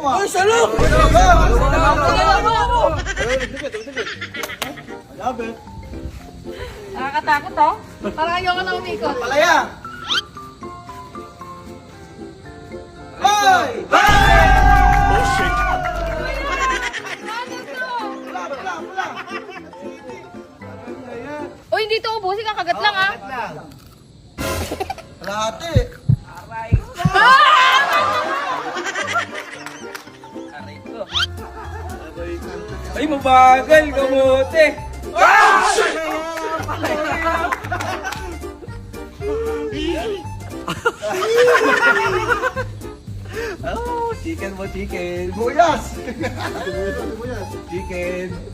Uy, salok! Malapit. Nakakatakot oh. Parang ayoko na umikot. Palaya! Hoy! Oh shit! Pula, pula, pula! Uy, hindi to ubusin, kakagat lang ah. Kalahati. Ay, mabagal, kamote! Oh, chicken mo, chicken. Buyas! Chicken.